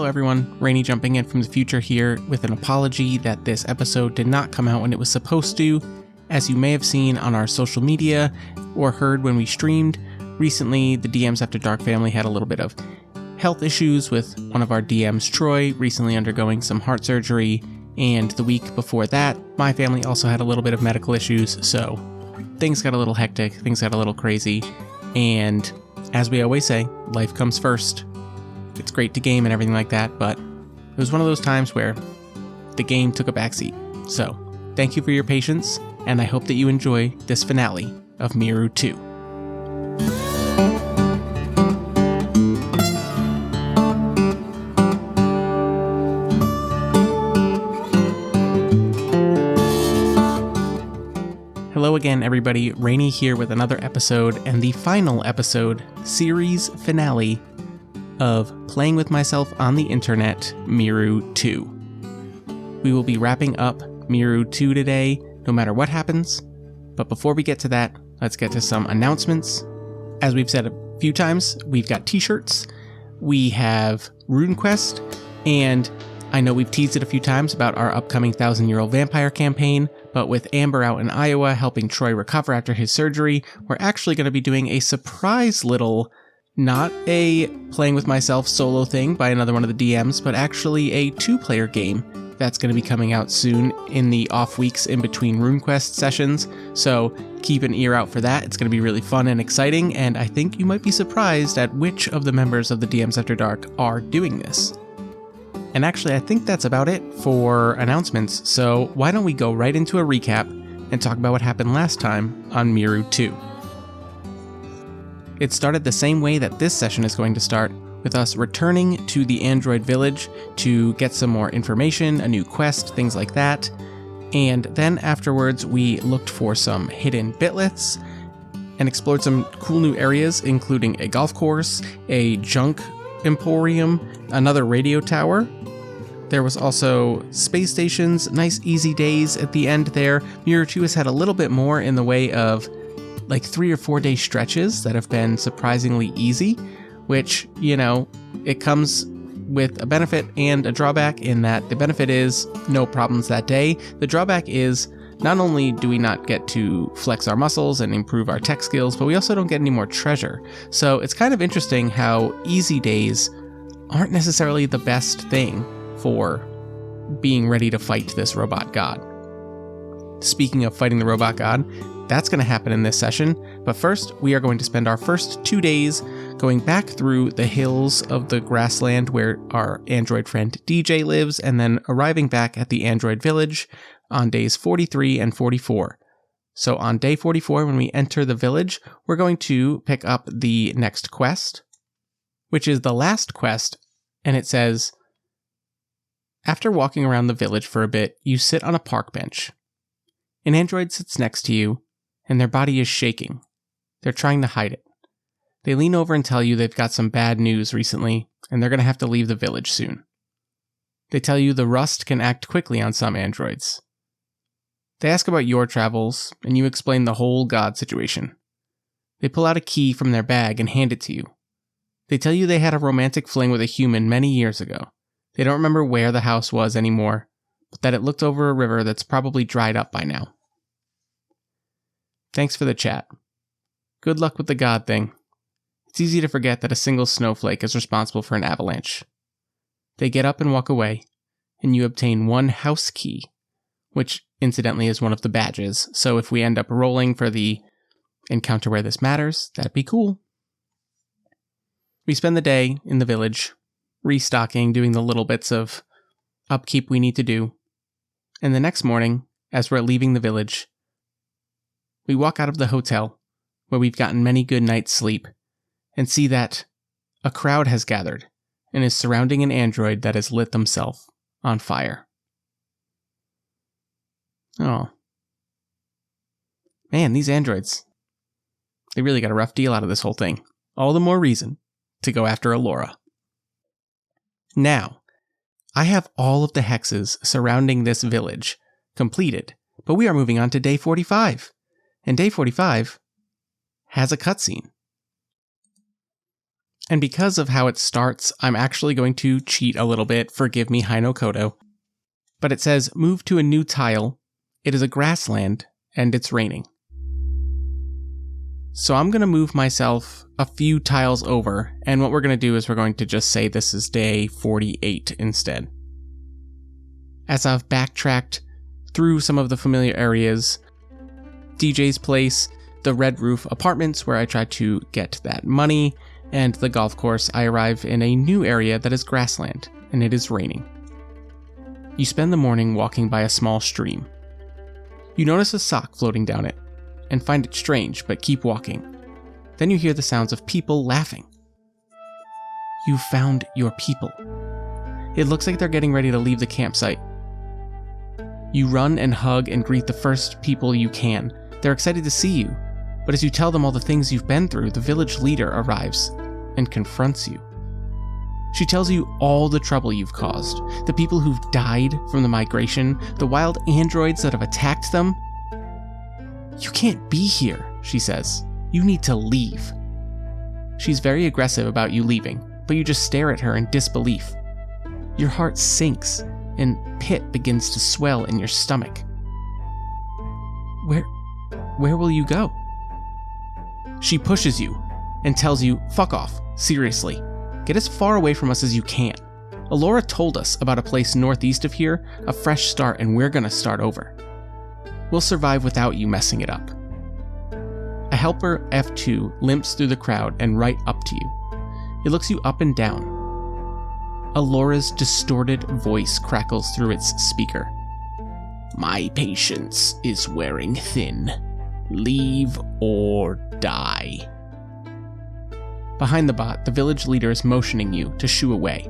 everyone, Rainy jumping in from the future here with an apology that this episode did not come out when it was supposed to. As you may have seen on our social media or heard when we streamed, recently the DMs After Dark family had a little bit of health issues with one of our DMs, Troy, recently undergoing some heart surgery, and the week before that, my family also had a little bit of medical issues, so things got a little hectic, things got a little crazy, and as we always say, life comes first. It's great to game and everything like that, but it was one of those times where the game took a backseat. So, thank you for your patience, and I hope that you enjoy this finale of Miru 2. Hello again, everybody. Rainy here with another episode, and the final episode, series finale, of Playing With Myself on the Internet, Miru 2. We will be wrapping up Miru 2 today, no matter what happens. But before we get to that, let's get to some announcements. As we've said a few times, we've got t-shirts, we have RuneQuest, and I know we've teased it a few times about our upcoming 1,000-Year-Old Vampire campaign, but with Amber out in Iowa helping Troy recover after his surgery, we're actually going to be doing a surprise little, not a Playing With Myself solo thing by another one of the DMs, but actually a 2-player game that's going to be coming out soon in the off weeks in between RuneQuest sessions, so keep an ear out for that. It's going to be really fun and exciting, and I think you might be surprised at which of the members of the DMs After Dark are doing this. And actually, I think that's about it for announcements, so why don't we go right into a recap and talk about what happened last time on Miru 2. It started the same way that this session is going to start, with us returning to the Android Village to get some more information, a new quest, things like that. And then afterwards, we looked for some hidden bitlets and explored some cool new areas, including a golf course, a junk emporium, another radio tower. There was also space stations, nice easy days at the end there. Miru 2 has had a little bit more in the way of like 3 or 4 day stretches that have been surprisingly easy, which, you know, it comes with a benefit and a drawback in that the benefit is no problems that day. The drawback is not only do we not get to flex our muscles and improve our tech skills, but we also don't get any more treasure. So it's kind of interesting how easy days aren't necessarily the best thing for being ready to fight this robot god. Speaking of fighting the robot god, that's going to happen in this session, but first we are going to spend our first 2 days going back through the hills of the Grassland where our android friend DJ lives, and then arriving back at the Android Village on days 43 and 44. So on day 44, when we enter the village, we're going to pick up the next quest, which is the last quest, and it says, after walking around the village for a bit, you sit on a park bench. An android sits next to you, and their body is shaking. They're trying to hide it. They lean over and tell you they've got some bad news recently, and they're going to have to leave the village soon. They tell you the rust can act quickly on some androids. They ask about your travels, and you explain the whole god situation. They pull out a key from their bag and hand it to you. They tell you they had a romantic fling with a human many years ago. They don't remember where the house was anymore, but that it looked over a river that's probably dried up by now. Thanks for the chat. Good luck with the god thing. It's easy to forget that a single snowflake is responsible for an avalanche. They get up and walk away, and you obtain one house key, which incidentally is one of the badges, so if we end up rolling for the encounter where this matters, that'd be cool. We spend the day in the village, restocking, doing the little bits of upkeep we need to do, and the next morning, as we're leaving the village, we walk out of the hotel, where we've gotten many good nights' sleep, and see that a crowd has gathered and is surrounding an android that has lit themselves on fire. Oh. Man, these androids, they really got a rough deal out of this whole thing. All the more reason to go after Alora. Now, I have all of the hexes surrounding this village completed, but we are moving on to day 45. And day 45 has a cutscene. And because of how it starts, I'm actually going to cheat a little bit, forgive me, Hinokodo. But it says, move to a new tile, it is a grassland, and it's raining. So I'm going to move myself a few tiles over, and what we're going to do is we're going to just say this is day 48 instead. As I've backtracked through some of the familiar areas, DJ's place, the Red Roof Apartments where I tried to get that money, and the golf course, I arrive in a new area that is grassland, and it is raining. You spend the morning walking by a small stream. You notice a sock floating down it, and find it strange, but keep walking. Then you hear the sounds of people laughing. You found your people. It looks like they're getting ready to leave the campsite. You run and hug and greet the first people you can. They're excited to see you, but as you tell them all the things you've been through, the village leader arrives and confronts you. She tells you all the trouble you've caused, the people who've died from the migration, the wild androids that have attacked them. You can't be here, she says. You need to leave. She's very aggressive about you leaving, but you just stare at her in disbelief. Your heart sinks, and pit begins to swell in your stomach. Where will you go? She pushes you and tells you, fuck off, seriously. Get as far away from us as you can. Alora told us about a place northeast of here, a fresh start, and we're gonna start over. We'll survive without you messing it up. A helper F2 limps through the crowd and right up to you. It looks you up and down. Alora's distorted voice crackles through its speaker. My patience is wearing thin. Leave or die. Behind the bot, the village leader is motioning you to shoo away.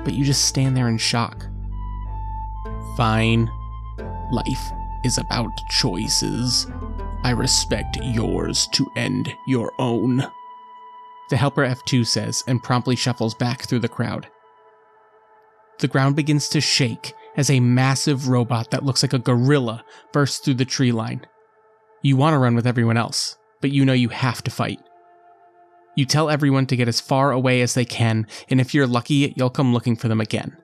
But you just stand there in shock. Fine. Life is about choices. I respect yours to end your own. The helper F2 says and promptly shuffles back through the crowd. The ground begins to shake as a massive robot that looks like a gorilla bursts through the tree line. You want to run with everyone else, but you know you have to fight. You tell everyone to get as far away as they can, and if you're lucky, you'll come looking for them again.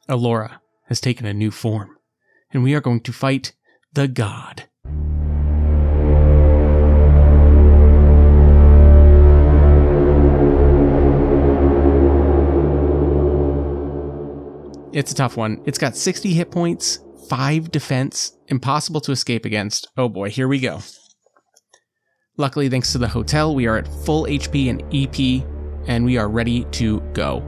Alora has taken a new form, and we are going to fight the god. It's a tough one. It's got 60 hit points, 5 defense, impossible to escape against. Oh boy, here we go. Luckily, thanks to the hotel, we are at full HP and EP, and we are ready to go.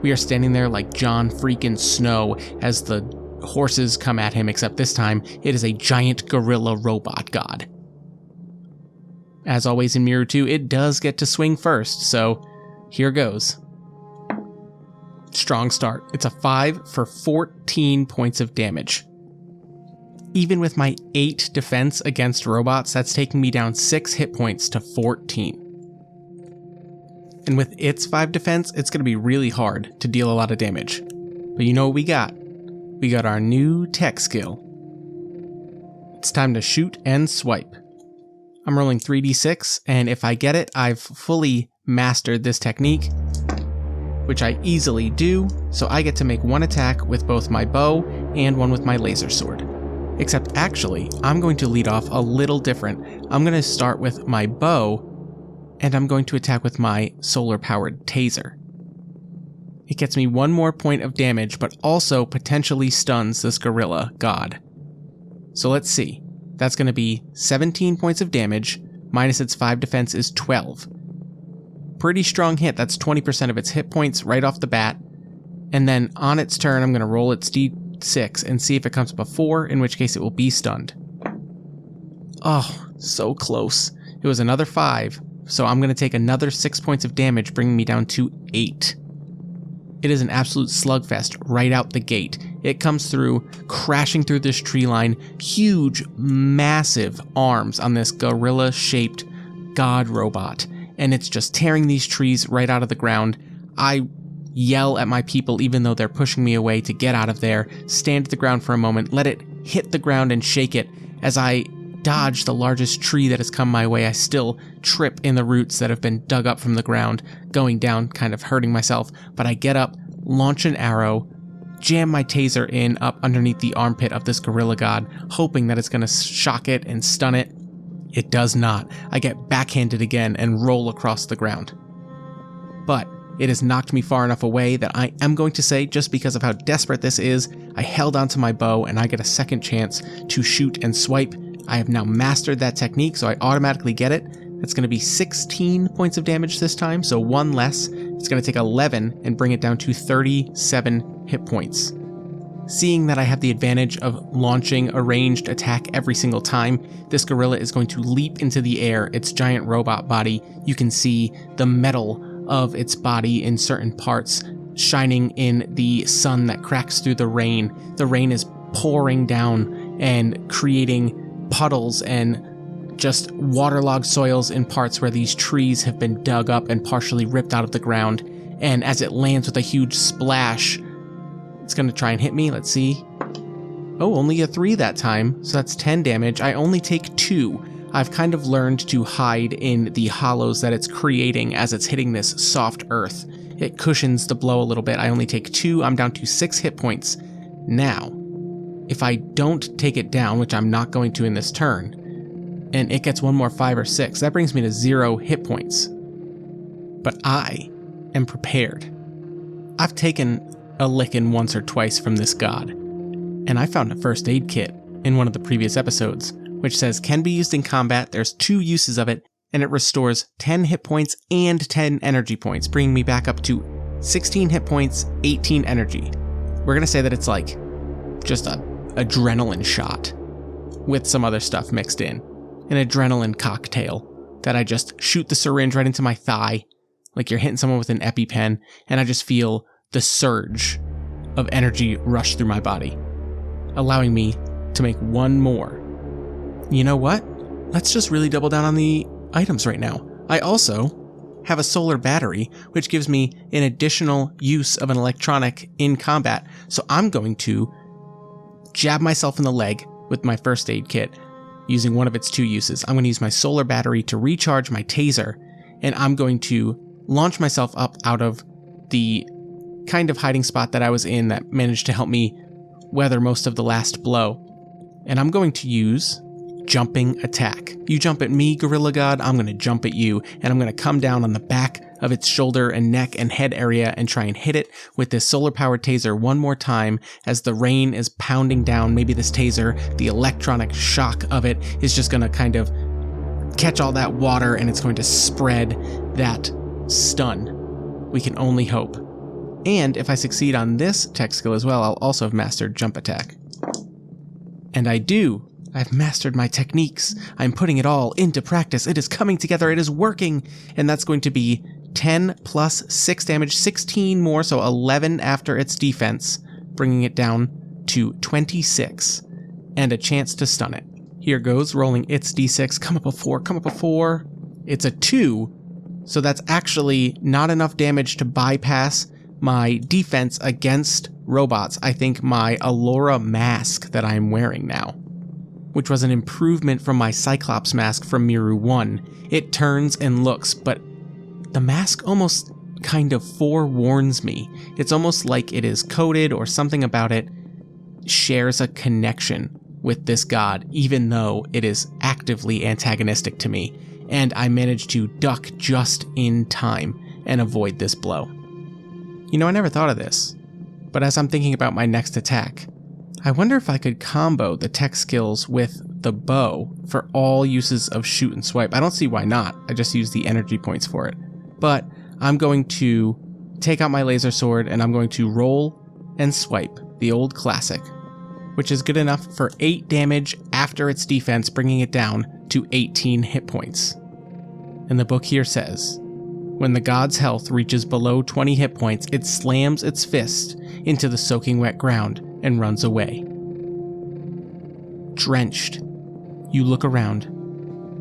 We are standing there like Jon freaking Snow as the horses come at him, except this time, it is a giant gorilla robot god. As always in Miru 2, it does get to swing first, so here goes. Strong start. It's a 5 for 14 points of damage. Even with my 8 defense against robots, that's taking me down 6 hit points to 14. And with its 5 defense, it's going to be really hard to deal a lot of damage. But you know what we got? We got our new tech skill. It's time to shoot and swipe. I'm rolling 3d6, and if I get it, I've fully mastered this technique, which I easily do, so I get to make one attack with both my bow and one with my laser sword. Except actually, I'm going to lead off a little different. I'm going to start with my bow, and I'm going to attack with my solar-powered taser. It gets me 1 more point of damage, but also potentially stuns this gorilla god. So let's see. That's going to be 17 points of damage, minus its 5 defense is 12. Pretty strong hit, that's 20% of its hit points right off the bat. And then on its turn, I'm going to roll its d6 and see if it comes up a 4, in which case it will be stunned. Oh, so close. It was another 5, so I'm going to take another 6 points of damage, bringing me down to 8. It is an absolute slugfest right out the gate. It comes through, crashing through this tree line, huge, massive arms on this gorilla-shaped god robot, and it's just tearing these trees right out of the ground. I yell at my people even though they're pushing me away to get out of there, stand at the ground for a moment, let it hit the ground and shake it as I dodge the largest tree that has come my way. I still trip in the roots that have been dug up from the ground, going down, kind of hurting myself. But I get up, launch an arrow, jam my taser in up underneath the armpit of this gorilla god, hoping that it's going to shock it and stun it. It does not. I get backhanded again and roll across the ground. But it has knocked me far enough away that I am going to say, just because of how desperate this is, I held onto my bow and I get a second chance to shoot and swipe. I have now mastered that technique, so I automatically get it. That's going to be 16 points of damage this time, so one less. It's going to take 11 and bring it down to 37 hit points. Seeing that I have the advantage of launching a ranged attack every single time, this gorilla is going to leap into the air, its giant robot body. You can see the metal of its body in certain parts shining in the sun that cracks through the rain. The rain is pouring down and creating puddles and just waterlogged soils in parts where these trees have been dug up and partially ripped out of the ground. And as it lands with a huge splash, it's going to try and hit me. Let's see. Oh, only a 3 that time, so that's 10 damage. I only take 2. I've kind of learned to hide in the hollows that it's creating as it's hitting this soft earth. It cushions the blow a little bit. I only take 2. I'm down to 6 hit points. Now, if I don't take it down, which I'm not going to in this turn, and it gets one more 5 or 6, that brings me to 0 hit points. But I am prepared. I've taken a licking once or twice from this god, and I found a first aid kit in one of the previous episodes, which says can be used in combat. There's 2 uses of it, and it restores 10 hit points and 10 energy points, bringing me back up to 16 hit points, 18 energy. We're going to say that it's like just a adrenaline shot with some other stuff mixed in. An adrenaline cocktail that I just shoot the syringe right into my thigh, like you're hitting someone with an EpiPen, and I just feel the surge of energy rush through my body, allowing me to make one more. You know what? Let's just really double down on the items right now. I also have a solar battery, which gives me an additional use of an electronic in combat, so I'm going to jab myself in the leg with my first aid kit, using one of its 2 uses. I'm going to use my solar battery to recharge my taser, and I'm going to launch myself up out of the kind of hiding spot that I was in that managed to help me weather most of the last blow. And I'm going to use jumping attack. You jump at me, Gorilla God, I'm going to jump at you, and I'm going to come down on the back of its shoulder and neck and head area and try and hit it with this solar-powered taser one more time as the rain is pounding down. Maybe this taser, the electronic shock of it, is just going to kind of catch all that water and it's going to spread that stun. We can only hope. And if I succeed on this tech skill as well, I'll also have mastered jump attack. And I do. I've mastered my techniques. I'm putting it all into practice. It is coming together. It is working. And that's going to be 10 plus 6 damage, 16 more, so 11 after its defense, bringing it down to 26, and a chance to stun it. Here goes, rolling its d6. Come up a 4, come up a 4. It's a 2, so that's actually not enough damage to bypass my defense against robots. I think my Allura mask that I'm wearing now, which was an improvement from my Cyclops mask from Miru 1. It turns and looks, but the mask almost kind of forewarns me. It's almost like it is coded or something about it shares a connection with this god, even though it is actively antagonistic to me. And I managed to duck just in time and avoid this blow. You know, I never thought of this, but as I'm thinking about my next attack, I wonder if I could combo the tech skills with the bow for all uses of shoot and swipe. I don't see why not. I just use the energy points for it. But I'm going to take out my laser sword and I'm going to roll and swipe, the old classic, which is good enough for 8 damage after its defense, bringing it down to 18 hit points. And the book here says, when the god's health reaches below 20 hit points, it slams its fist into the soaking wet ground and runs away. Drenched, you look around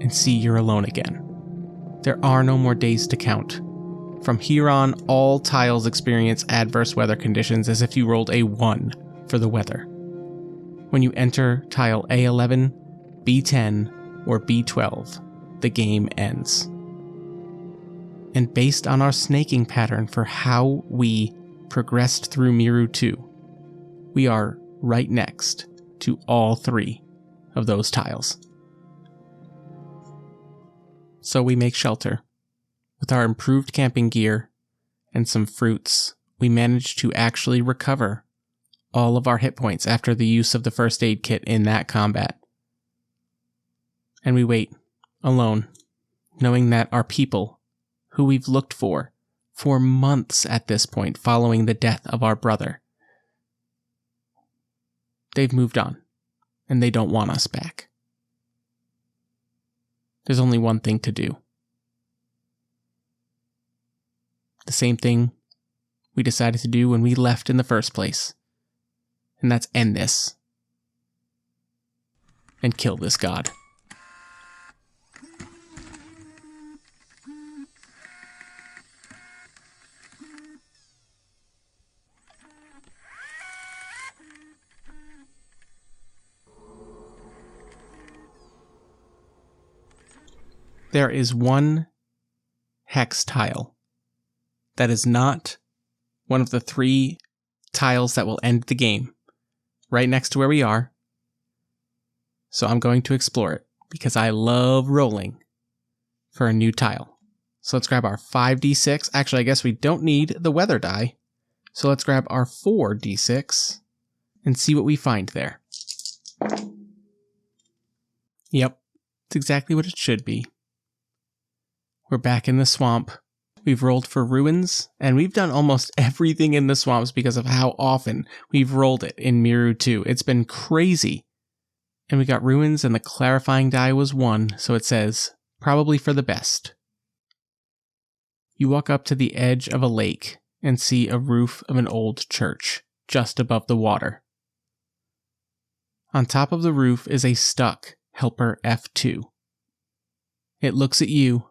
and see you're alone again. There are no more days to count. From here on, all tiles experience adverse weather conditions as if you rolled a 1 for the weather. When you enter tile A11, B10, or B12, the game ends. And based on our snaking pattern for how we progressed through Miru 2, we are right next to all 3 of those tiles. So we make shelter. With our improved camping gear and some fruits, we managed to actually recover all of our hit points after the use of the first aid kit in that combat. And we wait, alone, knowing that our people, who we've looked for months at this point following the death of our brother, they've moved on, and they don't want us back. There's only one thing to do. The same thing we decided to do when we left in the first place. And that's end this. And kill this god. There is one hex tile that is not one of the 3 tiles that will end the game, right next to where we are. So I'm going to explore it, because I love rolling for a new tile. So let's grab our 5d6. Actually, I guess we don't need the weather die. So let's grab our 4d6 and see what we find there. Yep, it's exactly what it should be. We're back in the swamp. We've rolled for ruins, and we've done almost everything in the swamps because of how often we've rolled it in Miru 2. It's been crazy. And we got ruins, and the clarifying die was 1, so it says, probably for the best. You walk up to the edge of a lake and see a roof of an old church just above the water. On top of the roof is a stuck helper F2. It looks at you.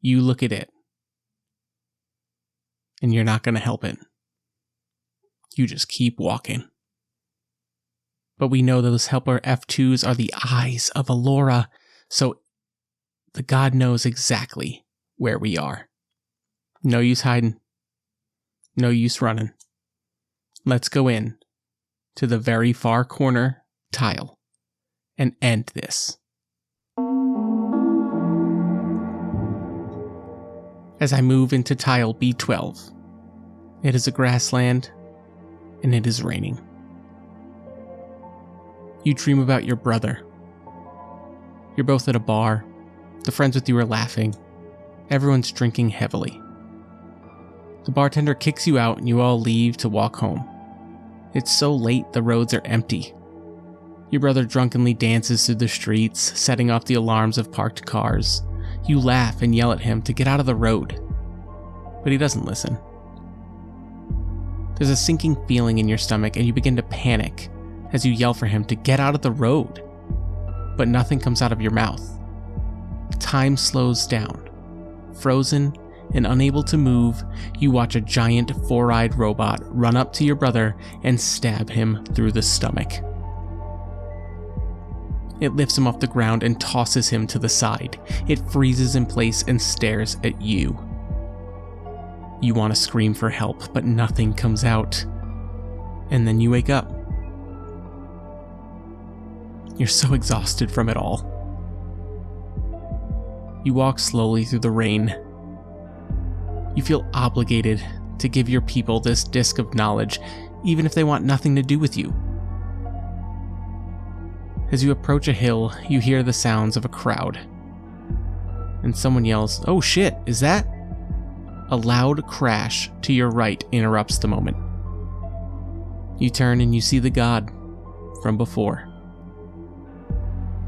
You look at it. And you're not going to help it. You just keep walking. But we know those helper F2s are the eyes of Alora, so the god knows exactly where we are. No use hiding. No use running. Let's go in to the very far corner tile and end this. As I move into tile B12, it is a grassland, and it is raining. You dream about your brother. You're both at a bar. The friends with you are laughing. Everyone's drinking heavily. The bartender kicks you out and you all leave to walk home. It's so late the roads are empty. Your brother drunkenly dances through the streets, setting off the alarms of parked cars. You laugh and yell at him to get out of the road, but he doesn't listen. There's a sinking feeling in your stomach and you begin to panic as you yell for him to get out of the road, but nothing comes out of your mouth. Time slows down. Frozen and unable to move, you watch a giant 4-eyed robot run up to your brother and stab him through the stomach. It lifts him off the ground and tosses him to the side. It freezes in place and stares at you. You want to scream for help, but nothing comes out. And then you wake up. You're so exhausted from it all. You walk slowly through the rain. You feel obligated to give your people this disc of knowledge, even if they want nothing to do with you. As you approach a hill, you hear the sounds of a crowd. And someone yells, "Oh shit, is that?" A loud crash to your right interrupts the moment. You turn and you see the god from before,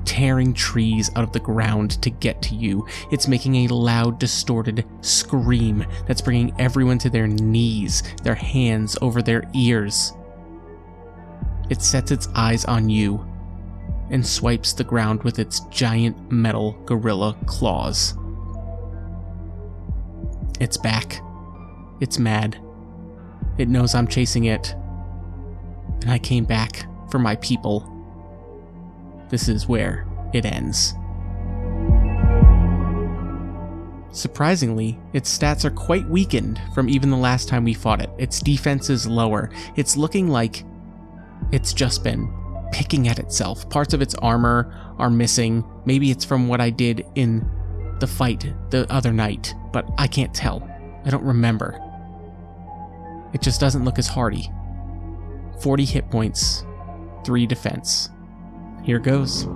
tearing trees out of the ground to get to you. It's making a loud, distorted scream that's bringing everyone to their knees, their hands over their ears. It sets its eyes on you and swipes the ground with its giant metal gorilla claws. It's back. It's mad. It knows I'm chasing it. And I came back for my people. this is where it ends. Surprisingly, its stats are quite weakened from even the last time we fought it. Its defense is lower. It's looking like it's just been picking at itself. Parts of its armor are missing. Maybe it's from what I did in the fight the other night, but I can't tell. I don't remember. It just doesn't look as hardy. 40 hit points, 3 defense. Here goes.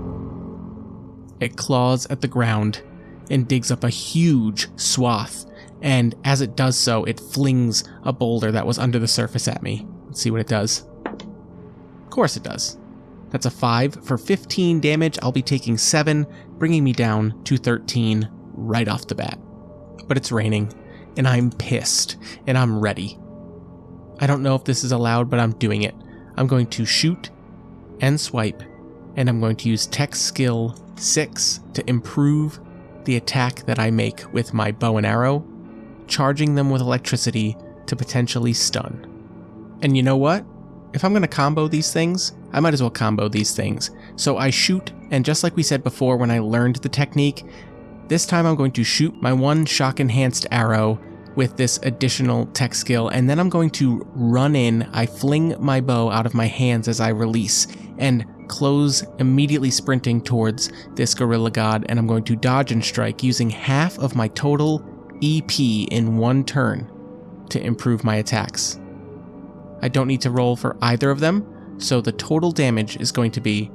It claws at the ground and digs up a huge swath, and as it does so, it flings a boulder that was under the surface at me. Let's see what it does. Of course it does. That's a 5 for 15 damage. I'll be taking 7, bringing me down to 13 right off the bat. But it's raining, and I'm pissed, and I'm ready. I don't know if this is allowed, but I'm doing it. I'm going to shoot and swipe, and I'm going to use Tech Skill 6 to improve the attack that I make with my bow and arrow, charging them with electricity to potentially stun. And you know what? If I'm going to combo these things, I might as well combo these things. So I shoot, and just like we said before when I learned the technique, this time I'm going to shoot my 1 shock-enhanced arrow with this additional tech skill, and then I'm going to run in. I fling my bow out of my hands as I release, and close, immediately sprinting towards this gorilla god, and I'm going to dodge and strike using half of my total EP in 1 turn to improve my attacks. I don't need to roll for either of them, so the total damage is going to be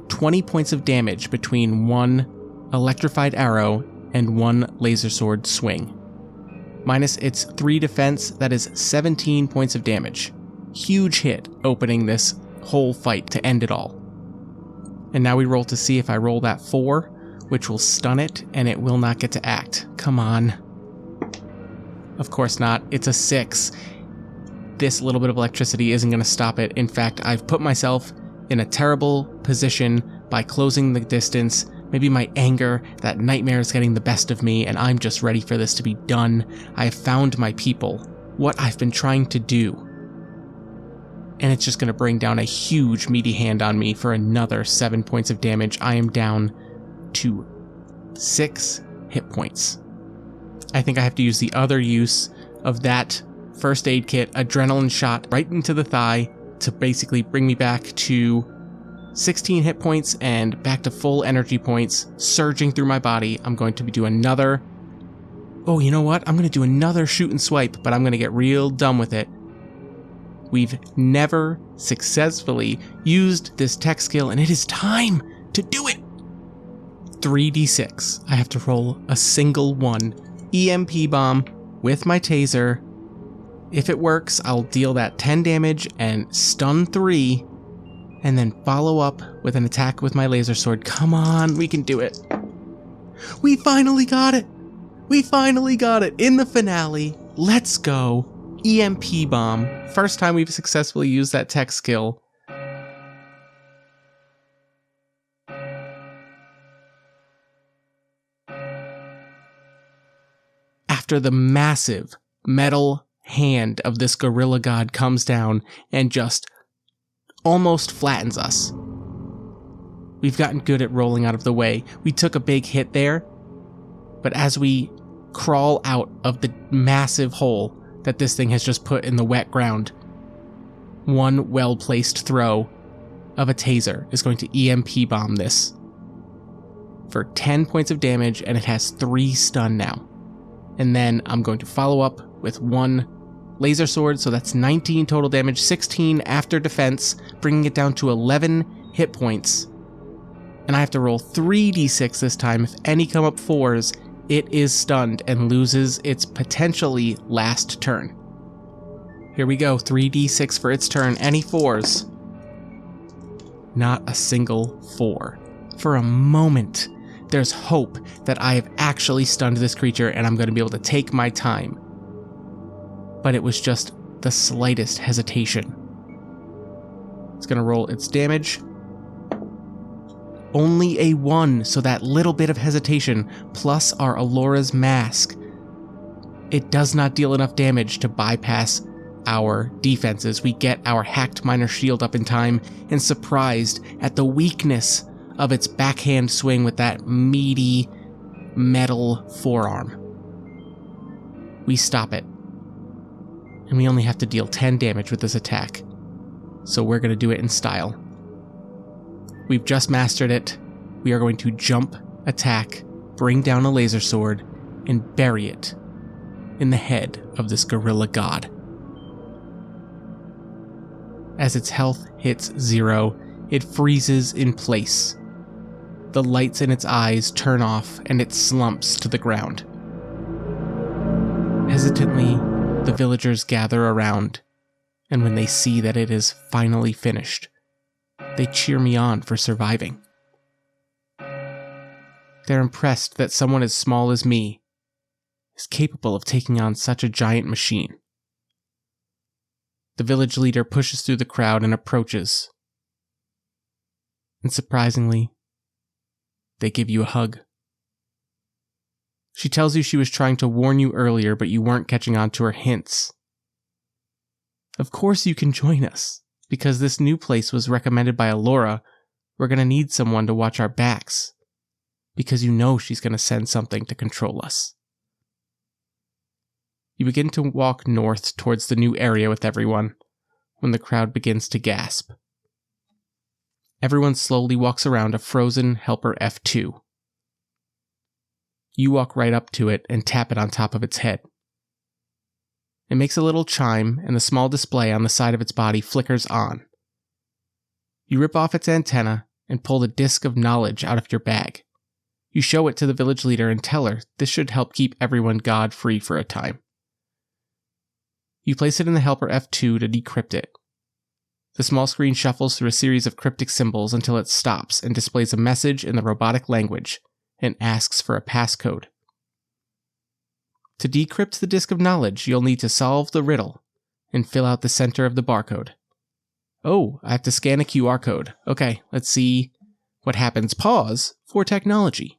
20 points of damage between 1 electrified arrow and 1 laser sword swing. Minus its 3 defense, that is 17 points of damage. Huge hit opening this whole fight to end it all. And now we roll to see if I roll that 4, which will stun it, and it will not get to act. Come on. Of course not. It's a 6. This little bit of electricity isn't going to stop it. In fact, I've put myself in a terrible position by closing the distance. Maybe my anger, that nightmare is getting the best of me, and I'm just ready for this to be done. I have found my people, what I've been trying to do. And it's just going to bring down a huge meaty hand on me for another 7 points of damage. I am down to 6 hit points. I think I have to use the other use of that first aid kit, adrenaline shot right into the thigh to basically bring me back to 16 hit points and back to full energy points surging through my body. I'm going to do another... Oh, you know what? I'm going to do another shoot and swipe, but I'm going to get real dumb with it. We've never successfully used this tech skill, and it is time to do it! 3d6. I have to roll a single 1. EMP bomb with my taser. If it works, I'll deal that 10 damage and stun 3, and then follow up with an attack with my laser sword. Come on, we can do it. We finally got it! We finally got it! In the finale, let's go. EMP bomb. First time we've successfully used that tech skill. After the massive metal hand of this gorilla god comes down and just almost flattens us. We've gotten good at rolling out of the way. We took a big hit there, but as we crawl out of the massive hole that this thing has just put in the wet ground, one well-placed throw of a taser is going to EMP bomb this for 10 points of damage, and it has 3 stun now. And then I'm going to follow up with 1 laser sword, so that's 19 total damage, 16 after defense, bringing it down to 11 hit points. And I have to roll 3d6 this time. If any come up 4s, it is stunned and loses its potentially last turn. Here we go, 3d6 for its turn. Any 4s? Not a single 4. For a moment, there's hope that I have actually stunned this creature and I'm going to be able to take my time. But it was just the slightest hesitation. It's going to roll its damage. Only a 1, so that little bit of hesitation, plus our Alora's mask. It does not deal enough damage to bypass our defenses. We get our hacked minor shield up in time, and surprised at the weakness of its backhand swing with that meaty metal forearm. We stop it. And we only have to deal 10 damage with this attack. So we're going to do it in style. We've just mastered it. We are going to jump, attack, bring down a laser sword, and bury it in the head of this gorilla god. As its health hits 0, it freezes in place. The lights in its eyes turn off and it slumps to the ground. Hesitantly, the villagers gather around, and when they see that it is finally finished, they cheer me on for surviving. They're impressed that someone as small as me is capable of taking on such a giant machine. The village leader pushes through the crowd and approaches. And surprisingly, they give you a hug. She tells you she was trying to warn you earlier, but you weren't catching on to her hints. Of course you can join us, because this new place was recommended by Alora. We're going to need someone to watch our backs, because you know she's going to send something to control us. You begin to walk north towards the new area with everyone, when the crowd begins to gasp. Everyone slowly walks around a frozen Helper F2. You walk right up to it and tap it on top of its head. It makes a little chime, and the small display on the side of its body flickers on. You rip off its antenna and pull the disc of knowledge out of your bag. You show it to the village leader and tell her this should help keep everyone God-free for a time. You place it in the Helper F2 to decrypt it. The small screen shuffles through a series of cryptic symbols until it stops and displays a message in the robotic language and asks for a passcode. To decrypt the disk of knowledge, you'll need to solve the riddle and fill out the center of the barcode. Oh, I have to scan a QR code. Okay, let's see what happens. Pause for technology.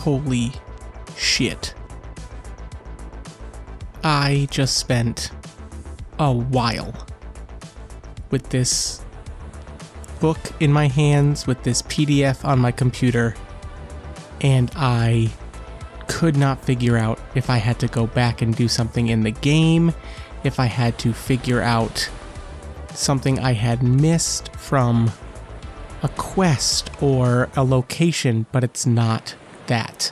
Holy shit. I just spent a while with this book in my hands, with this PDF on my computer, and I could not figure out if I had to go back and do something in the game, if I had to figure out something I had missed from a quest or a location, but it's not that.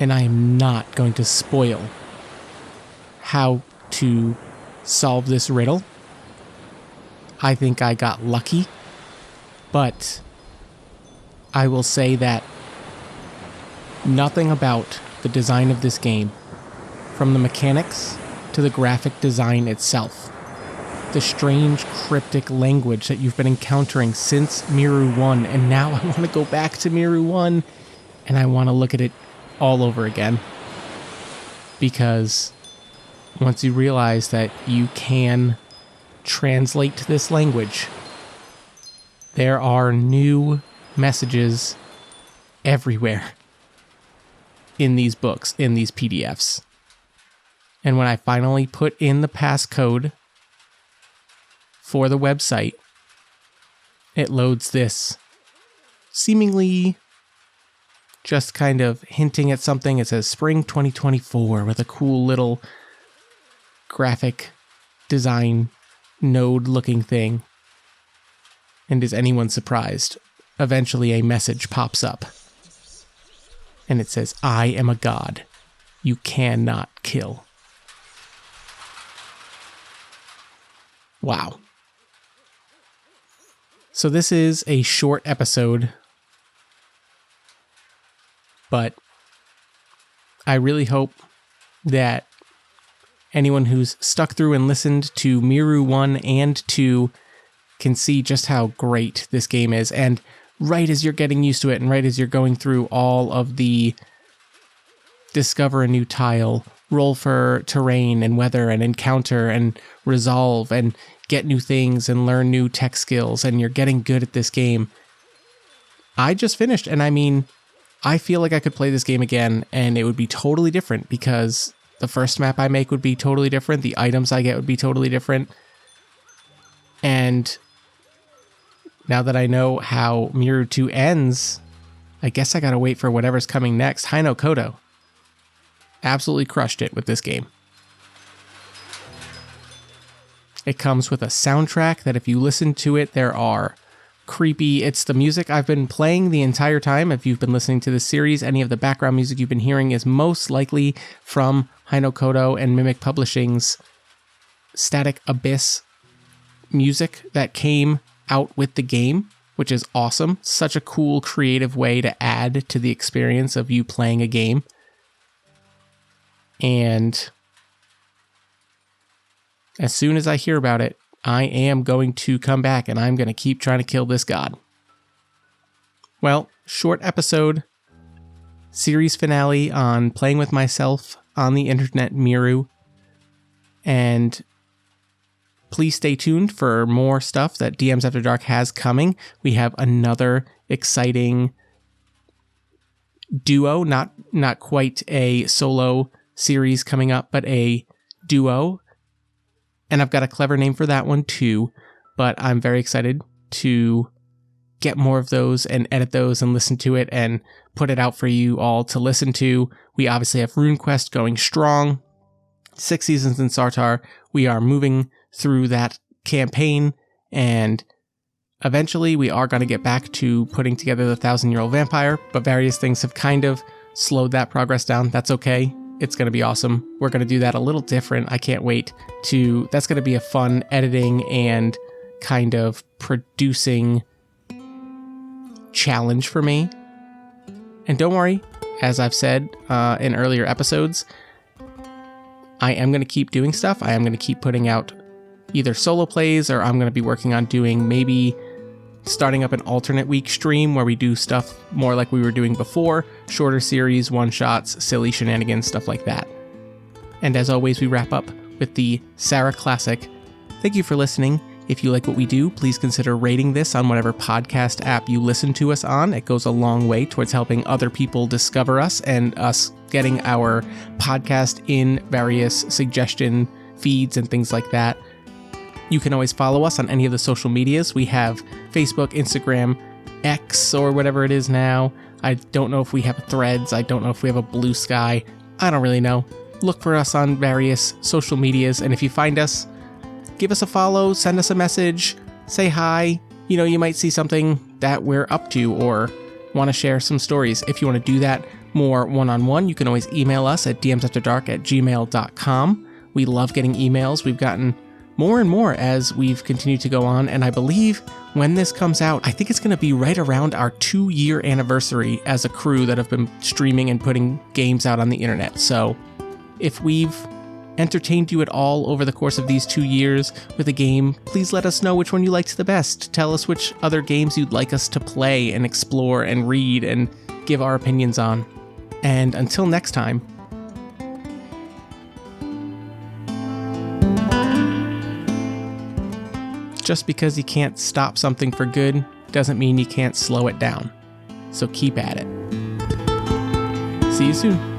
And I am not going to spoil how to solve this riddle. I think I got lucky, but I will say that nothing about the design of this game, from the mechanics to the graphic design itself, the strange cryptic language that you've been encountering since Miru 1, and now I want to go back to Miru 1 and I want to look at it all over again. Because once you realize that you can translate this language, there are new messages everywhere in these books, in these PDFs. And when I finally put in the passcode for the website, it loads this seemingly just kind of hinting at something. It says Spring 2024 with a cool little graphic design node looking thing. And is anyone surprised? Eventually a message pops up. And it says, I am a god. You cannot kill. Wow. So this is a short episode, but I really hope that anyone who's stuck through and listened to Miru 1 and 2 can see just how great this game is. And right as you're getting used to it, and right as you're going through all of the discover a new tile, roll for terrain and weather and encounter and resolve and get new things and learn new tech skills, and you're getting good at this game. I just finished, and I mean, I feel like I could play this game again and it would be totally different, because the first map I make would be totally different, the items I get would be totally different. And now that I know how Miru 2 ends, I guess I gotta wait for whatever's coming next. Hinokodo absolutely crushed it with this game. It comes with a soundtrack that if you listen to it, there are creepy... It's the music I've been playing the entire time. If you've been listening to this series, any of the background music you've been hearing is most likely from Hinokodo and Mimic Publishing's Static Abyss music that came out with the game, which is awesome. Such a cool, creative way to add to the experience of you playing a game. And as soon as I hear about it, I am going to come back and I'm going to keep trying to kill this god. Well, short episode, series finale on playing with myself on the internet, Miru. And please stay tuned for more stuff that DMs After Dark has coming. We have another exciting duo, not quite a solo series coming up, but a duo. And I've got a clever name for that one too, but I'm very excited to get more of those and edit those and listen to it and put it out for you all to listen to. We obviously have RuneQuest going strong. 6 seasons in Sartar. We are moving through that campaign, and eventually we are going to get back to putting together the 1,000-Year-Old Vampire, but various things have kind of slowed that progress down. That's okay. It's going to be awesome. We're going to do that a little different. I can't wait to... That's going to be a fun editing and kind of producing challenge for me. And don't worry, as I've said in earlier episodes, I am going to keep doing stuff. I am going to keep putting out either solo plays, or I'm going to be working on doing maybe starting up an alternate week stream where we do stuff more like we were doing before, shorter series, one-shots, silly shenanigans, stuff like that. And as always, we wrap up with the Sarah Classic. Thank you for listening. If you like what we do, please consider rating this on whatever podcast app you listen to us on. It goes a long way towards helping other people discover us and us getting our podcast in various suggestion feeds and things like that. You can always follow us on any of the social medias. We have Facebook, Instagram, X, or whatever it is now. I don't know if we have Threads. I don't know if we have a Blue Sky. I don't really know. Look for us on various social medias, and if you find us, give us a follow, send us a message, say hi. You know, you might see something that we're up to or want to share some stories. If you want to do that more one-on-one, you can always email us at dmsafterdark@gmail.com. We love getting emails. We've gotten more and more as we've continued to go on, and I believe when this comes out, I think it's going to be right around our 2-year anniversary as a crew that have been streaming and putting games out on the internet. So if we've entertained you at all over the course of these 2 years with a game, please let us know which one you liked the best. Tell us which other games you'd like us to play and explore and read and give our opinions on. And until next time, just because you can't stop something for good doesn't mean you can't slow it down. So keep at it. See you soon.